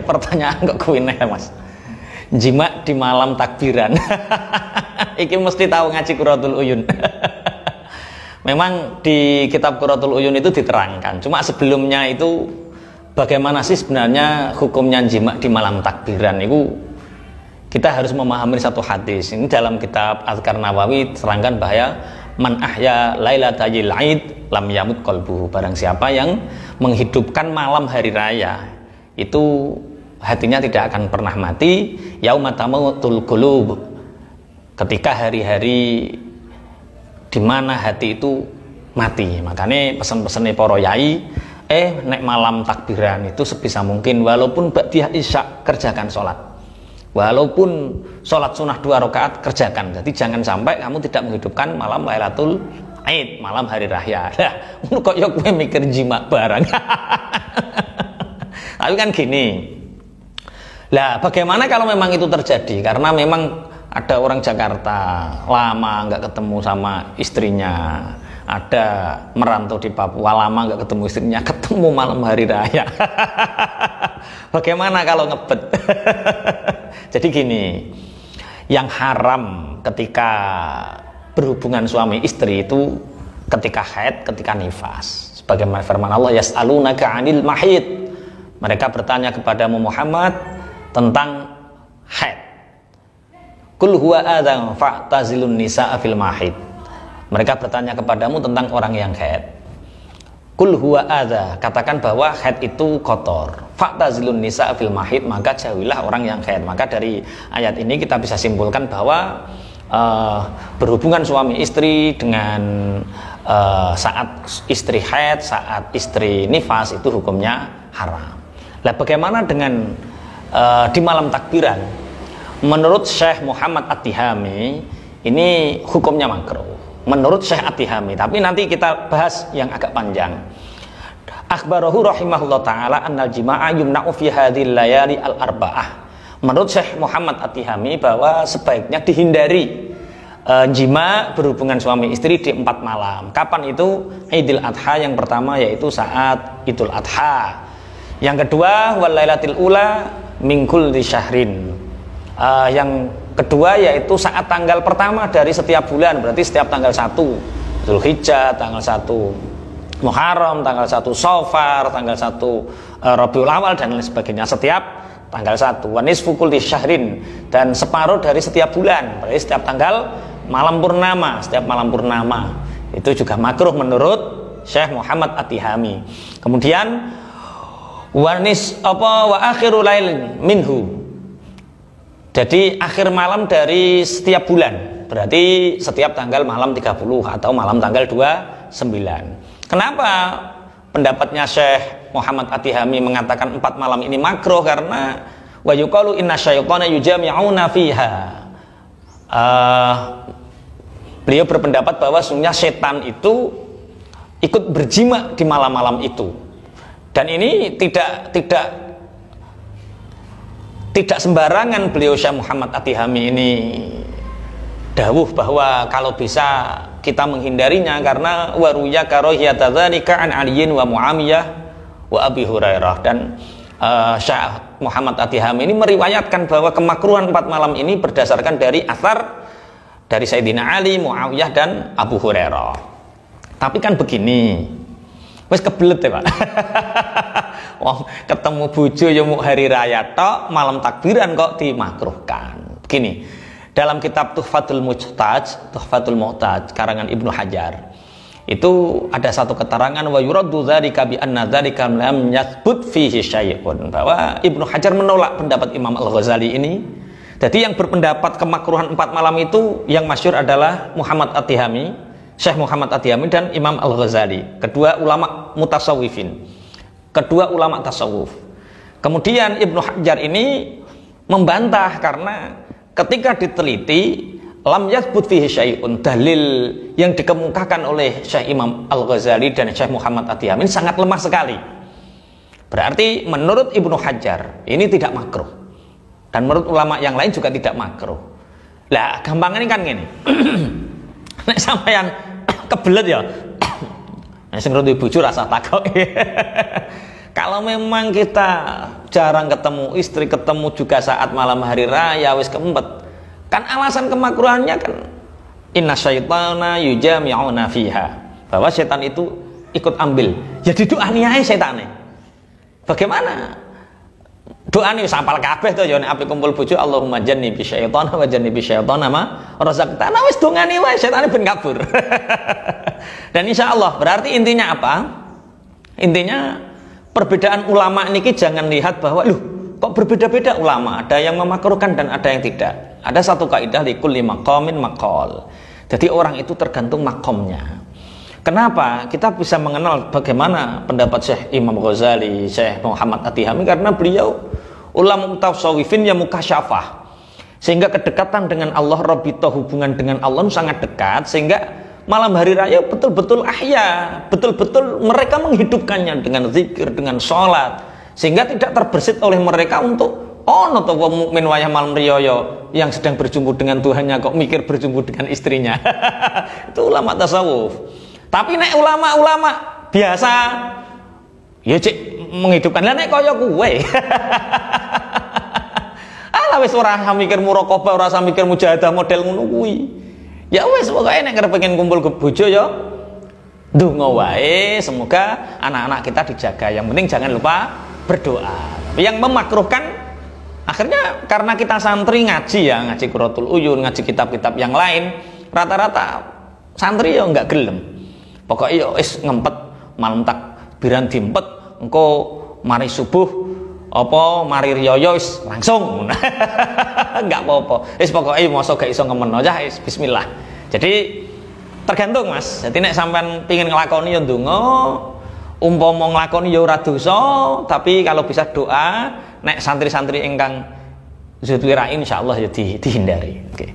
Pertanyaan kok kuwi Mas. Jima di malam takbiran. Iki mesti tahu ngaji Qurratul Uyun. Memang di kitab Qurratul Uyun itu diterangkan. Cuma sebelumnya itu bagaimana sih sebenarnya hukumnya jima di malam takbiran itu, kita harus memahami satu hadis. Ini dalam kitab Azkar Nawawi terangkan bahwa man ahya lailatal aid lam yamut qalbuhu. Barang siapa yang menghidupkan malam hari raya, itu hatinya tidak akan pernah mati. Yaumatamutul qulub, ketika hari-hari di mana hati itu mati. Makanya pesan-pesannya para yai, nek malam takbiran itu sebisa mungkin walaupun ba'diyah isya kerjakan sholat, walaupun sholat sunnah 2 rakaat kerjakan. Jadi jangan sampai kamu tidak menghidupkan malam Lailatul Aid, malam hari raya. Lah, kok yo kowe mikir jima barang. Tapi kan gini. Lah, bagaimana kalau memang itu terjadi? Karena memang ada orang Jakarta lama nggak ketemu sama istrinya, ada merantau di Papua lama nggak ketemu istrinya, ketemu malam hari raya. Bagaimana kalau ngebet? Jadi gini, yang haram ketika berhubungan suami istri itu ketika haid, ketika nifas. Sebagaimana firman Allah, yas'alunaka 'anil mahid. Mereka bertanya kepadamu Muhammad tentang haid. Qul huwa adzan fa'tazilun nisaa fil mahid. Mereka bertanya kepadamu tentang orang yang haid. Qul huwa adza, katakan bahwa haid itu kotor. Fa'tazilun nisaa fil mahid, maka jauhilah orang yang haid. Maka dari ayat ini kita bisa simpulkan bahwa berhubungan suami istri dengan saat istri haid, saat istri nifas itu hukumnya haram. Lah bagaimana dengan di malam takbiran? Menurut Syekh Muhammad At-Tihami ini hukumnya makruh. Menurut Syekh At-Tihami, tapi nanti kita bahas yang agak panjang. Akhbarahu rahimahullah ta'ala annal jima'a yumna'u fi hadhil layali al-arba'ah. Menurut Syekh Muhammad At-Tihami bahwa sebaiknya dihindari jima berhubungan suami istri di 4 malam. Kapan itu? Idul Adha yang pertama, yaitu saat Idul Adha. Yang kedua, wal lailatil ula min kulli syahrin. Yang kedua yaitu saat tanggal pertama dari setiap bulan, berarti setiap tanggal 1 Zulhijjah, tanggal 1 Muharram, tanggal 1 Safar, tanggal 1 Rabiul Awal dan lain sebagainya, setiap tanggal 1. Wa nisfu kulli syahrin, dan separuh dari setiap bulan, berarti setiap tanggal malam purnama, setiap malam purnama. Itu juga makruh menurut Syekh Muhammad At-Tihami. Kemudian wa akhiru lail minhu, jadi akhir malam dari setiap bulan, berarti setiap tanggal malam 30 atau malam tanggal 29. Kenapa pendapatnya Syekh Muhammad At-Tihami mengatakan 4 malam ini makruh? Karena wa yuqalu inna syaitana yujami'una fiha. Beliau berpendapat bahwa sesungguhnya setan itu ikut berjima di malam-malam itu. Dan ini tidak sembarangan beliau Syekh Muhammad At-Tihami ini dawuh bahwa kalau bisa kita menghindarinya, karena waruya karahiyata dzalika an Aliyin wa Muawiyah wa Abi Hurairah. Dan Syekh Muhammad At-Tihami ini meriwayatkan bahwa kemakruhan 4 malam ini berdasarkan dari athar dari Sayyidina Ali, Muawiyah dan Abu Hurairah. Tapi kan begini, wes kebelet ya Pak. Wong ketemu bojo ya mau hari raya tok, malam takbiran kok dimakruhkan. Begini, dalam kitab Tuhfatul Muhtaj karangan Ibnu Hajar, itu ada satu keterangan wa yuraddu dzalika bi anna dzalika lam yathbut fihi syai'un, bahwa Ibnu Hajar menolak pendapat Imam Al-Ghazali ini. Jadi yang berpendapat kemakruhan 4 malam itu yang masyhur adalah Muhammad At-Tihami, Syekh Muhammad At-Tihami dan Imam Al-Ghazali, kedua ulama mutasawwifin, kedua ulama tasawuf. Kemudian Ibnu Hajar ini membantah karena ketika diteliti lam yathbut fihi syai'un, dalil yang dikemukakan oleh Syekh Imam Al-Ghazali dan Syekh Muhammad At-Tihami sangat lemah sekali. Berarti menurut Ibnu Hajar ini tidak makruh, dan menurut ulama yang lain juga tidak makruh. Lah gampangnya kan gini. Nek sampeyan kebelet ya. Nek sing ngruntu bojo rasa takok. Kalau memang kita jarang ketemu istri, ketemu juga saat malam hari raya wis keempet, kan alasan kemakruhannya kan inna syaitana yujami'una fiha, bahwa setan itu ikut ambil. Ya didoani ae setane. Bagaimana? Doane wis apal kabeh to ya nek ape kumpul bojo Allahumma jannibi syaitana wa jannibi syaitana ma razaqtana, wis dongane wae setane ben kabur. Dan insya Allah berarti intinya apa? Intinya perbedaan ulama niki jangan lihat bahwa kok berbeda-beda ulama, ada yang memakruhkan dan ada yang tidak. Ada satu kaidah likulli maqamin maqal. Jadi orang itu tergantung makomnya. Kenapa kita bisa mengenal bagaimana pendapat Syekh Imam Ghazali, Syekh Muhammad Atihami, karena beliau ulama mutasawwifin yang mukasyafah, sehingga kedekatan dengan Allah, rabita hubungan dengan Allah sangat dekat, sehingga malam hari raya betul-betul ahya, betul-betul mereka menghidupkannya dengan zikir, dengan sholat, sehingga tidak terbersit oleh mereka untuk ono to wong mukmin wayah malam riyaya yang sedang berjumpa dengan Tuhannya kok mikir berjumpa dengan istrinya. Itu ulama tasawuf. Tapi nek ulama-ulama biasa ya cek menghidupkan, lah nek kaya kowe. Alah wis ora mikir muraqabah, ora mikir mujahadah model ngono kuwi. Ya wis pokoke nek arep pengen kumpul ke bojo ya ndonga wae, semoga anak-anak kita dijaga. Yang penting jangan lupa berdoa. Tapi yang memakruhkan akhirnya karena kita santri ngaji ya, ngaji Quratul Uyun, ngaji kitab-kitab yang lain, rata-rata santri ya enggak gelem. Pokoknya ya wis ngempet malam takbiran diempet engko mari subuh apa mari riyaya wis langsung. Enggak apa-apa. Wis pokoke mosok gak iso ngemeno aja wis bismillah. Jadi tergantung Mas. Jadi nek sampean pengin nglakoni ya ndonga, umpama nglakoni ya ora dosa, tapi kalau bisa doa, nek santri-santri ingkang zuwirain insyaallah ya dihindari. Oke.